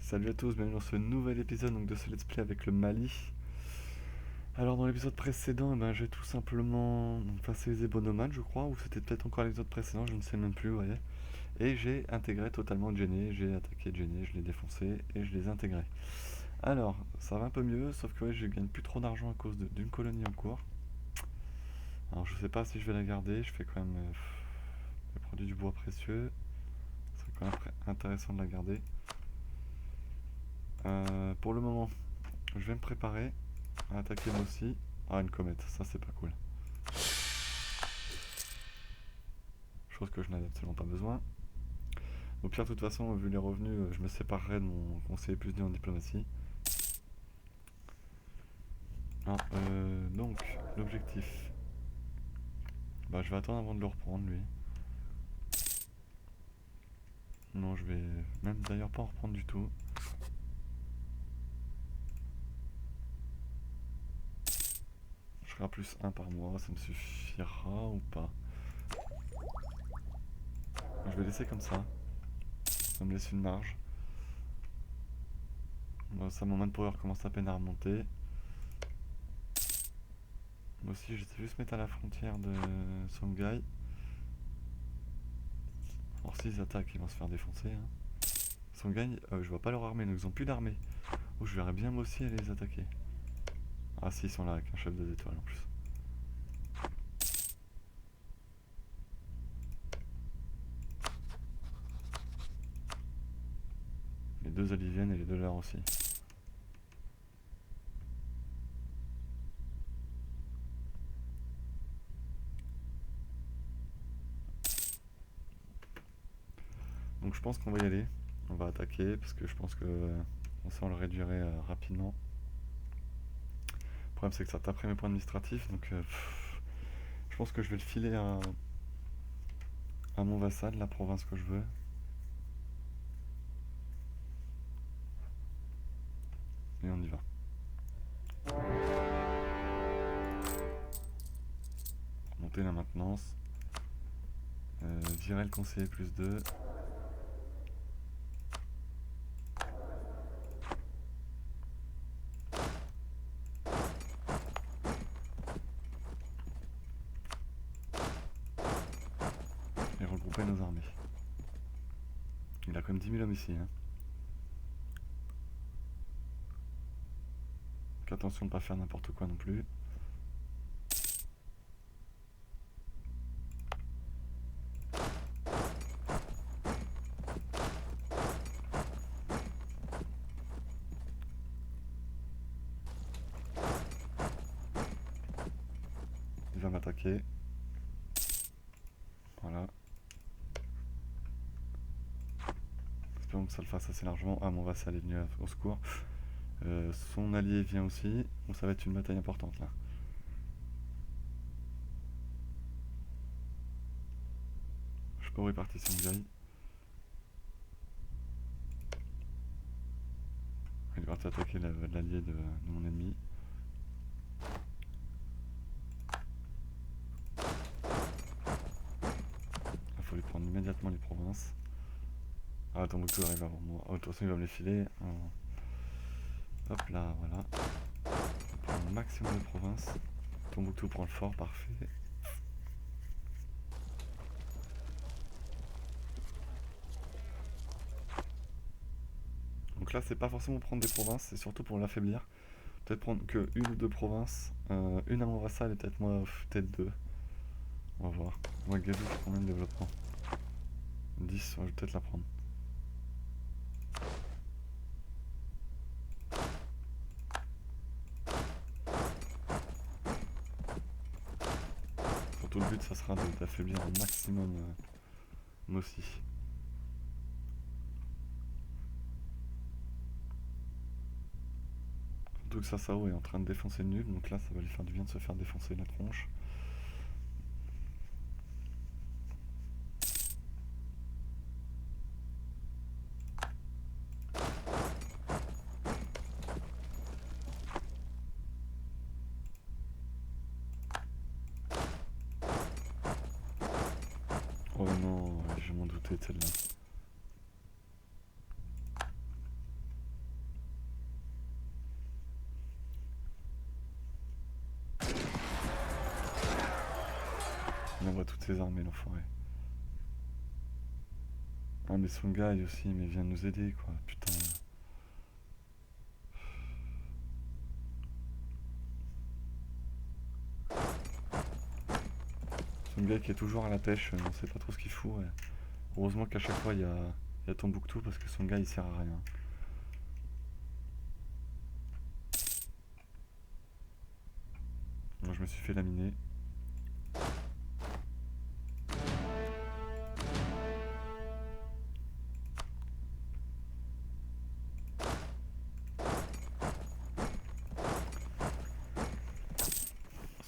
Salut à tous, bienvenue dans ce nouvel épisode donc, de ce let's play avec le Mali. Alors dans l'épisode précédent, j'ai tout simplement passé les Ebonomades je crois, ou c'était peut-être encore l'épisode précédent, je ne sais même plus, vous voyez. Et j'ai intégré totalement Jenny, j'ai attaqué Jenny, je l'ai défoncé et je les ai intégrés. Alors, ça va un peu mieux, sauf que ouais, je gagne plus trop d'argent à cause d'une colonie en cours. Alors je sais pas si je vais la garder, je fais quand même le produit du bois précieux. C'est quand même intéressant de la garder. Pour le moment, je vais me préparer à attaquer moi aussi. Ah, une comète, ça c'est pas cool. Chose que je n'avais absolument pas besoin. Au pire, de toute façon, vu les revenus, je me séparerai de mon conseiller plus dit en diplomatie. Alors, donc, l'objectif. Bah, je vais attendre avant de le reprendre, lui. Non, je vais même d'ailleurs pas en reprendre du tout. Je serai à plus 1 par mois, ça me suffira ou pas? Je vais laisser comme ça. Ça me laisse une marge. Bon, ça, mon manpower commence à peine à remonter. Moi aussi, j'essaie juste mettre à la frontière de Songhai. Alors, s'ils attaquent, ils vont se faire défoncer. Songhai, je vois pas leur armée, donc ils ont plus d'armée. Oh, je verrais bien moi aussi aller les attaquer. Ah, si, ils sont là avec un chef de étoiles en plus. Les deux Oliviennes et les deux leurs aussi. Donc je pense qu'on va y aller. On va attaquer parce que je pense que ça on le réduirait rapidement. Le problème c'est que ça taperait mes points administratifs donc je pense que je vais le filer à mon vassal, la province que je veux. Et on y va. Monter la maintenance. Virer le conseiller plus 2. Et regrouper nos armées. Il a quand même 10 000 hommes ici. Donc attention de ne pas faire n'importe quoi non plus. Il va m'attaquer. Voilà. Espérons que ça le fasse assez largement. Ah, mon vassal est venu au secours. Son allié vient aussi. Bon, ça va être une bataille importante là. Je peux répartir Songhai. Il est parti attaquer l'allié de mon ennemi. Il faut lui prendre immédiatement les provinces. Ah, Tombouctou arrive avant moi. Oh, de toute façon, il va me les filer. Hop là, voilà. On prend le maximum de provinces. Tombouctou prend le fort, parfait. Donc là, c'est pas forcément prendre des provinces, c'est surtout pour l'affaiblir. Peut-être prendre que une ou deux provinces. Une à mon vassal et peut-être moi, peut-être deux. On va voir. Moi, Gadou, j'ai combien de développement? 10, je vais peut-être la prendre. Surtout le but, ça sera d'affaiblir au maximum moi aussi. Surtout que Sasao est en train de défoncer le nul, donc là, ça va lui faire du bien de se faire défoncer la tronche. Oh non, je m'en doutais de celle-là. toutes ses armées, l'enfoiré. Ah, mais son gars aussi, mais vient nous aider, quoi. Putain. Son gars qui est toujours à la pêche, on sait pas trop ce qu'il fout. Ouais. Heureusement qu'à chaque fois, il y a Tombouctou parce que son gars, il sert à rien. Moi, je me suis fait laminer.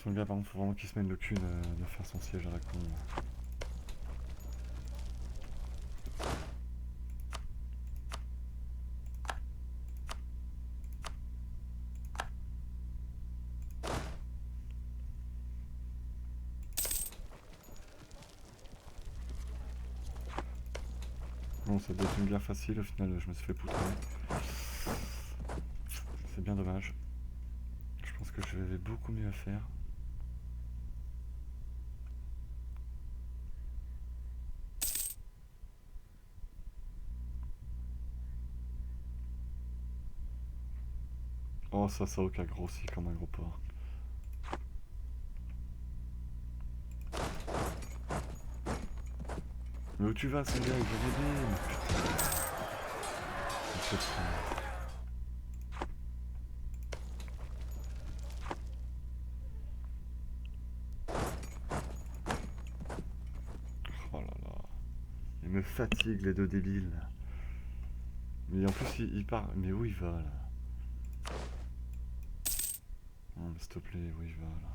Son gars, par contre, faut vraiment qu'il se mène le cul de faire son siège à la con. Bon, ça doit être une guerre facile, au final, je me suis fait poutrer. C'est bien dommage. Je pense que j'avais beaucoup mieux à faire. Oh, Sasao qui a grossi comme un gros porc. Mais où tu vas, son gars? Il vient m'aider. Mais putain. Il fait ça. Oh là là. Il me fatigue, les deux débiles. Là. Mais en plus, il part. Mais où il va, là? Non, mais s'il te plaît, où il va, là?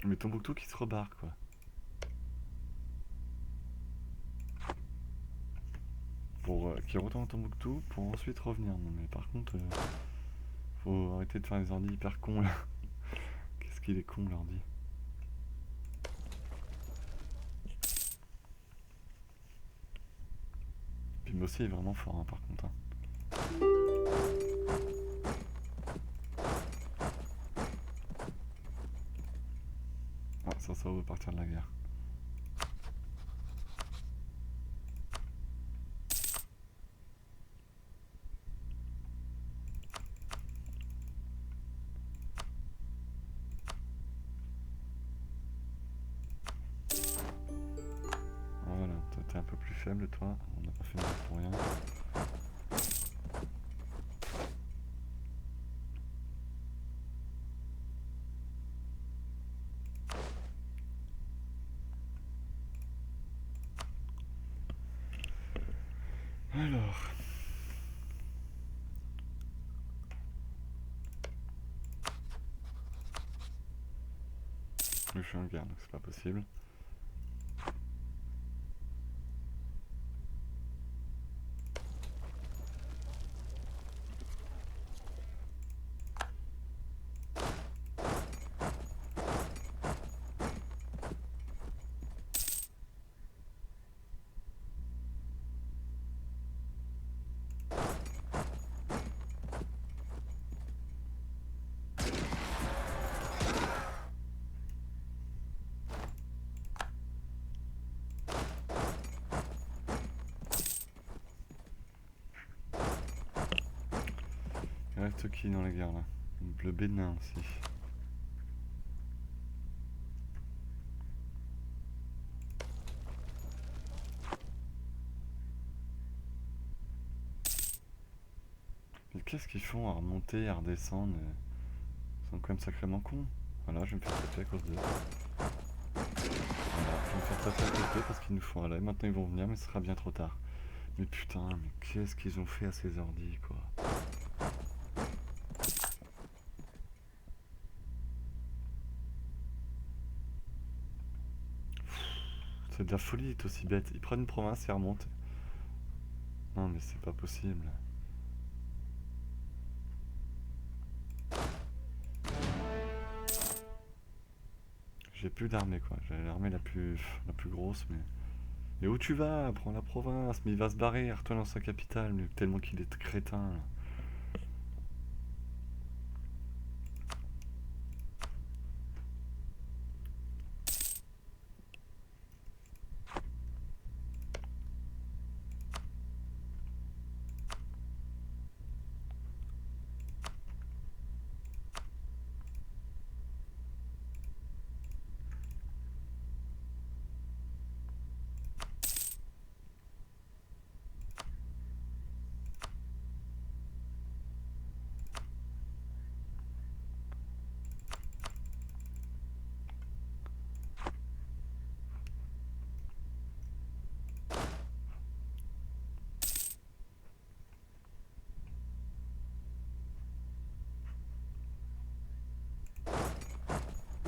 Mais Tombouctou qui se rebarre, quoi. Pour qui retourne à Tombouctou pour ensuite revenir. Non, mais par contre, faut arrêter de faire des ordis hyper cons, là. Qu'est-ce qu'il est con, l'ordi. Puis Mossy est vraiment fort, hein, par contre. Hein. Ah, ça va partir de la guerre. Ah, voilà, toi t'es un peu plus faible, toi. On n'a pas fait mal pour rien. Alors. Je suis en guerre, donc c'est pas possible. Il reste qui dans la guerre là? Le Bénin aussi. Mais qu'est-ce qu'ils font à remonter, à redescendre? Ils sont quand même sacrément cons. Voilà, je vais me faire taper à cause d'eux. Voilà, je vais me faire taper à cause d'eux parce qu'ils nous font aller. Maintenant ils vont venir, mais ce sera bien trop tard. Mais putain, mais qu'est-ce qu'ils ont fait à ces ordis, quoi? C'est de la folie, est aussi bête. Ils prennent une province et remontent. Non, mais c'est pas possible. j'ai plus d'armée quoi. J'ai l'armée la plus grosse, mais. Mais où tu vas? Prends la province, mais il va se barrer, retourne dans sa capitale, mais tellement qu'il est crétin là.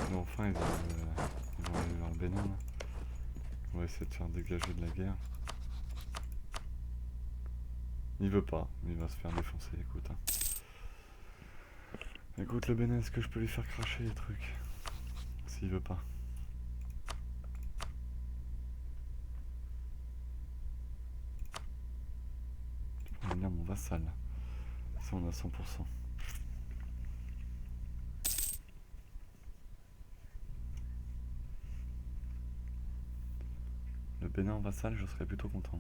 Mais enfin, ils vont aller vers le Bénin là. On va essayer de faire dégager de la guerre. Il veut pas, il va se faire défoncer, écoute. Hein. Écoute le Bénin, est-ce que je peux lui faire cracher les trucs? S'il veut pas. Tu peux devenir mon vassal. Ça on a 100%. Le Bénin en vassal, je serais plutôt content.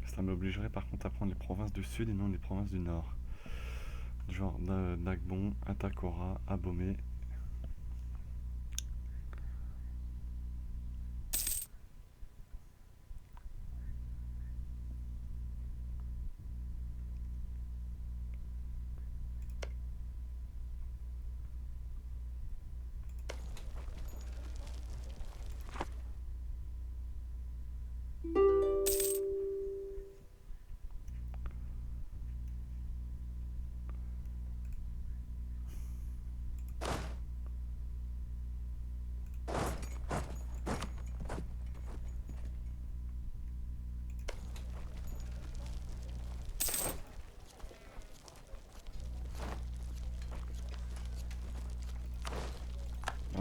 Ça m'obligerait par contre à prendre les provinces du sud et non les provinces du nord. Genre Nagbon, Atakora, Abomey.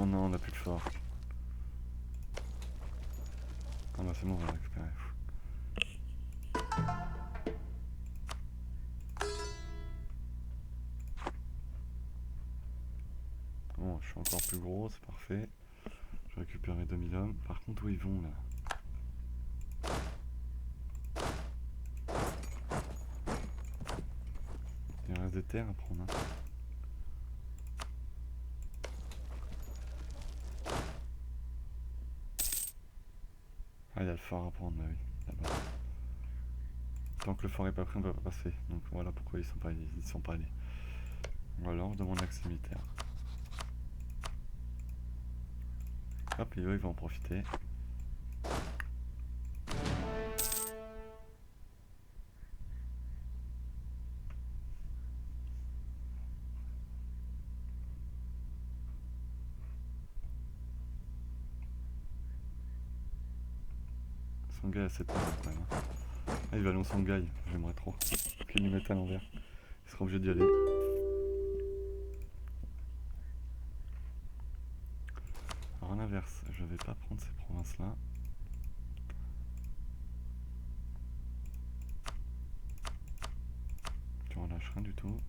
Oh non, on n'a plus de fort. Ah bah c'est bon, on va récupérer. Bon, je suis encore plus gros, c'est parfait. J'ai récupéré 2000 hommes. Par contre, où ils vont là? Il reste des terres à prendre. Hein. Ah, il y a le fort à prendre, bah oui, là-bas. Tant que le fort est pas prêt, on peut pas passer. Donc voilà pourquoi ils sont pas allés. Ou alors, je demande l'accès militaire. Hop, et eux, ils vont en profiter. Songhai a 7 minutes quand même. Hein. Ah, il va aller en Songhai, j'aimerais trop. Qu'il lui mette à l'envers. Il sera obligé d'y aller. Alors, à l'inverse, je vais pas prendre ces provinces-là. Tu relâches rien du tout.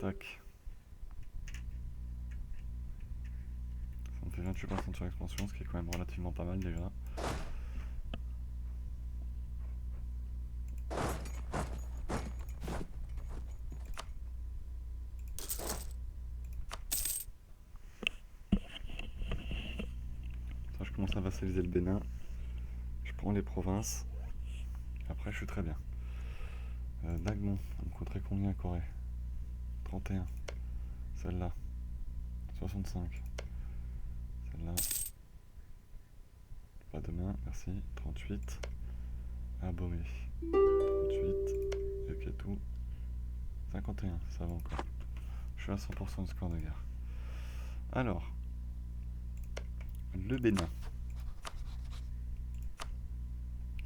Tac. Ça me fait 28% sur l'expansion, ce qui est quand même relativement pas mal déjà. Ça, je commence à vassaliser le Bénin. Je prends les provinces. Après, je suis très bien. Nagmon, on me coûterait combien Corée? 31. Celle-là. 65. Celle-là. Pas demain, merci. 38. Abomé. 38. Ok, tout. 51, ça va encore. Je suis à 100% du score de guerre. Alors. Le Bénin.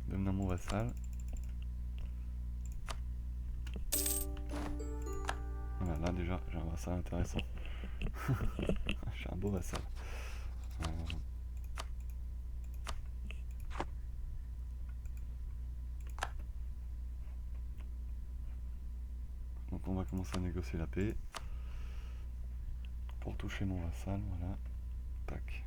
Devenir mon vassal. Voilà, là déjà, j'ai un vassal intéressant. J'ai un beau vassal. Donc on va commencer à négocier la paix. Pour toucher mon vassal, voilà. Tac.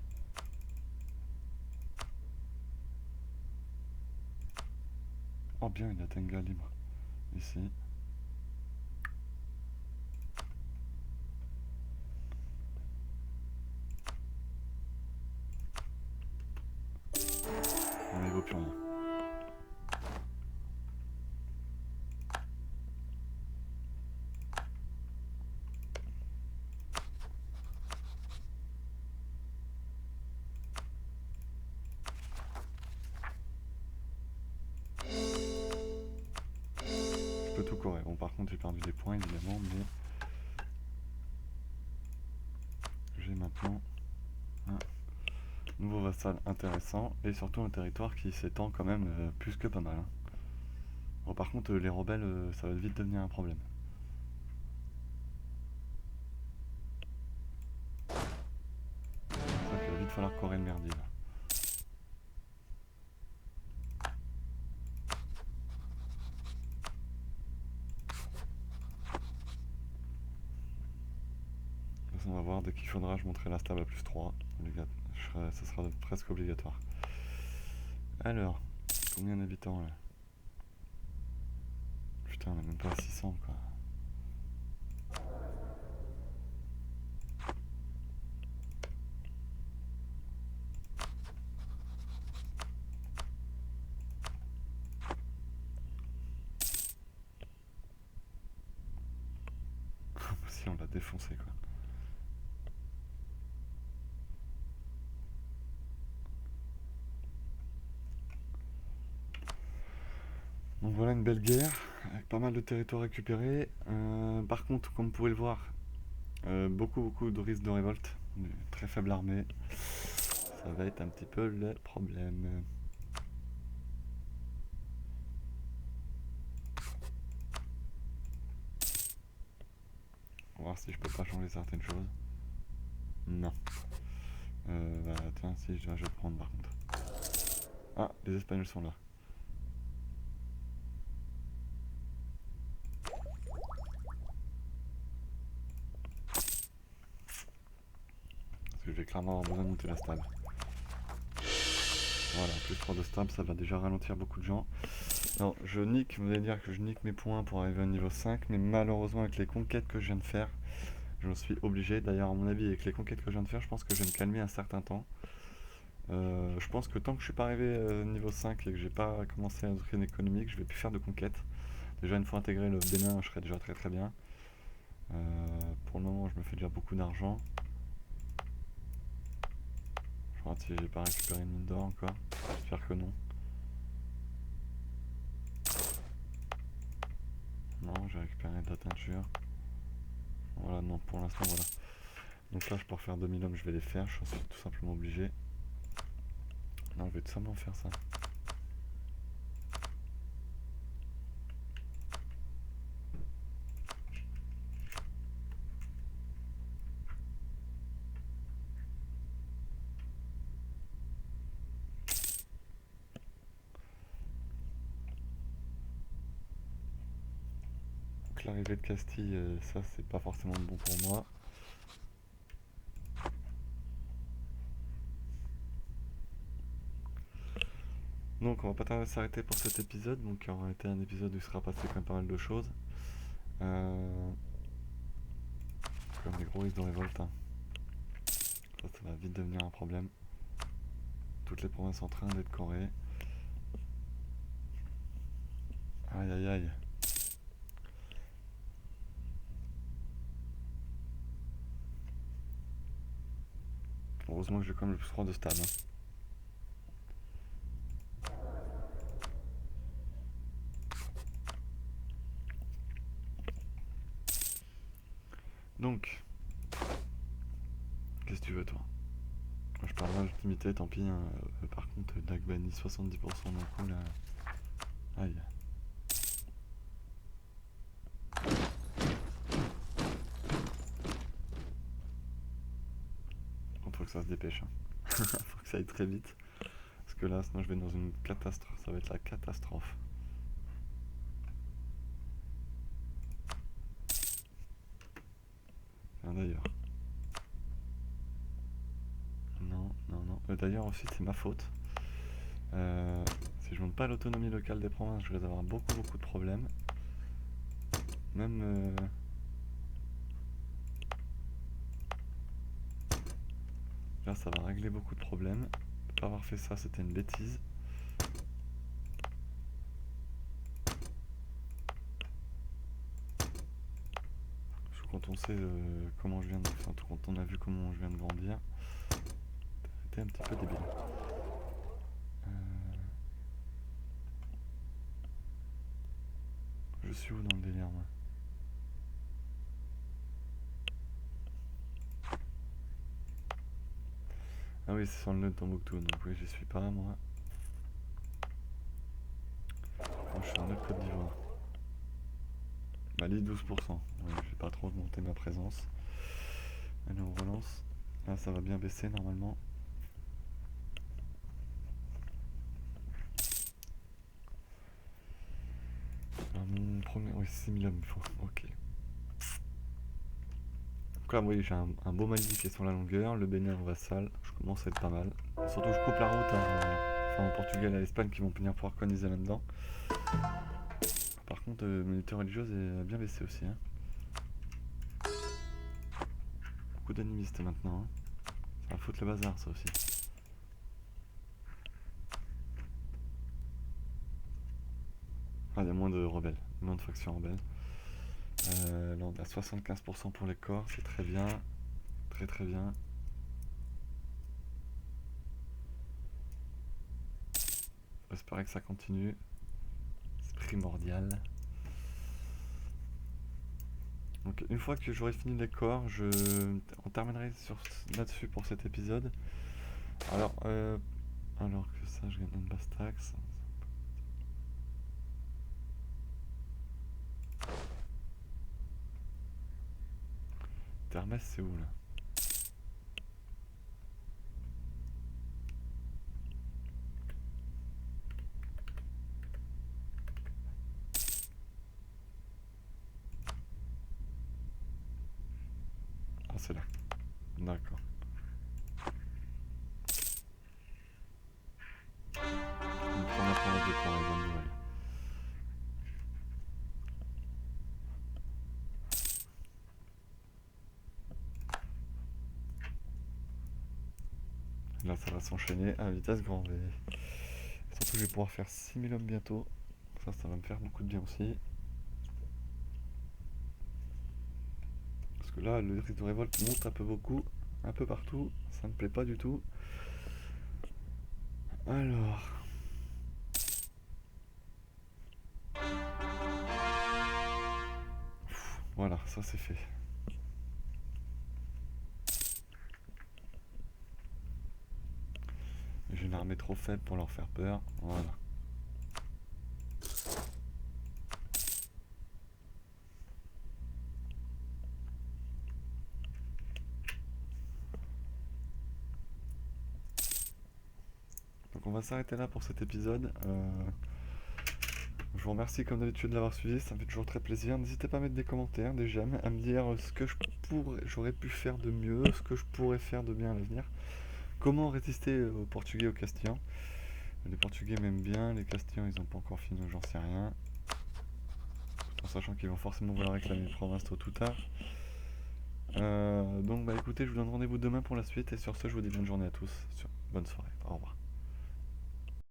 Oh bien, il y a Tenga libre. Ici. On ne vaut plus rien. Je peux tout courir. Bon, par contre, j'ai perdu des points, évidemment, mais j'ai maintenant un nouveau vassal intéressant et surtout un territoire qui s'étend quand même plus que pas mal. Hein. Bon, par contre, les rebelles, ça va vite devenir un problème. C'est ça qu'il va vite falloir courir le merdier là. On va voir, dès qu'il faudra, je monterai la stable à plus 3. Ça sera presque obligatoire. Alors, combien d'habitants là? Putain, on est même pas à 600 quoi. Si on l'a défoncé quoi. Donc voilà une belle guerre, avec pas mal de territoires récupérés. Par contre, comme vous pouvez le voir, beaucoup de risques de révolte, une très faible armée. Ça va être un petit peu le problème. On va voir si je peux pas changer certaines choses. Non. Bah tiens, si, je vais prendre par contre. Ah, les Espagnols sont là. Parce que je vais clairement avoir besoin de monter la stable. Voilà, plus 3 de stable, ça va déjà ralentir beaucoup de gens. Alors, vous allez dire que je nique mes points pour arriver au niveau 5, mais malheureusement avec les conquêtes que je viens de faire, je suis obligé. D'ailleurs, à mon avis, avec les conquêtes que je viens de faire, je pense que je vais me calmer un certain temps. Je pense que tant que je suis pas arrivé niveau 5 et que j'ai pas commencé à doctrine économique, je vais plus faire de conquêtes. Déjà, une fois intégré le Bénin, je serai déjà très très bien. Pour le moment, je me fais déjà beaucoup d'argent. Je regarde si j'ai pas récupéré une mine d'or encore. J'espère que non. Non, j'ai récupéré de la teinture. Voilà, non, pour l'instant, voilà. Donc là, je peux refaire 2000 hommes, je vais les faire. Je suis tout simplement obligé. Non, je vais tout simplement faire ça. Donc l'arrivée de Castille, ça, c'est pas forcément bon pour moi. Donc on va pas tarder à s'arrêter pour cet épisode, donc il aura été un épisode où il sera passé quand même pas mal de choses. Comme des gros risques de révolte. Hein. Ça va vite devenir un problème. Toutes les provinces en train d'être corées. Aïe aïe aïe. Heureusement que j'ai quand même le plus 3 de stade. Hein. Donc, qu'est-ce que tu veux toi? Moi, je parle mal limité, tant pis. Hein. Par contre, Dagbani 70% d'un coup là. Aïe. Faut que ça se dépêche. Hein. Faut que ça aille très vite. Parce que là, sinon je vais dans une catastrophe. Ça va être la catastrophe. Tiens, d'ailleurs. Non, non, non. D'ailleurs aussi, c'est ma faute. Si je monte pas l'autonomie locale des provinces, je vais avoir beaucoup de problèmes. Même... Là, ça va régler beaucoup de problèmes. Pas avoir fait ça, c'était une bêtise. Quand on sait comment je viens de... Enfin, quand on a vu comment je viens de grandir, c'était un petit peu débile. Je suis où dans le délire, moi? Ah oui, c'est sur le nœud de Tombouctou, donc oui, j'y suis pas, moi. Moi, je suis en nœud de Côte d'Ivoire. Mali, 12%. Ouais, je vais pas trop augmenter ma présence. Allez, on relance. Là, ça va bien baisser, normalement. Mon premier... Oui, 6000 hommes, il faut. Ok. Donc là, oui, j'ai un beau Mali qui est sur la longueur. Le Bénin en vassal. Je commence à être pas mal. Surtout, je coupe la route. Enfin, au Portugal et à l'Espagne qui vont venir pouvoir coloniser là-dedans. Par contre, l'unité religieuse est bien baissée aussi. Hein. Beaucoup d'animistes maintenant. Hein. Ça va foutre le bazar, ça aussi. Ah, il y a moins de rebelles. Moins de factions rebelles. Là, on a 75% pour les corps. C'est très bien. Très bien. J'espère que ça continue. C'est primordial. Donc une fois que j'aurai fini les corps, on terminerait là-dessus pour cet épisode. Alors que ça, je gagne une basse taxe. Termès, c'est où là? Ah, c'est là. D'accord. Une première province de corps, les bonnes nouvelles. Là, ça va s'enchaîner à vitesse grand V. Surtout, je vais pouvoir faire 6000 hommes bientôt. Ça va me faire beaucoup de bien aussi. Parce que là, le risque de révolte monte un peu partout. Ça me plaît pas du tout. Alors... Voilà, ça c'est fait. J'ai une armée trop faible pour leur faire peur. Voilà. Donc on va s'arrêter là pour cet épisode. Je vous remercie comme d'habitude de l'avoir suivi, ça me fait toujours très plaisir. N'hésitez pas à mettre des commentaires, des j'aime, à me dire ce que j'aurais pu faire de mieux, ce que je pourrais faire de bien à l'avenir. Comment résister aux Portugais, aux Castillans. Les Portugais m'aiment bien, les Castillans ils n'ont pas encore fini, donc j'en sais rien. Tout en sachant qu'ils vont forcément vouloir réclamer les provinces tôt ou tard. Donc bah écoutez, je vous donne rendez-vous demain pour la suite, et sur ce je vous dis bonne journée à tous, bonne soirée, au revoir.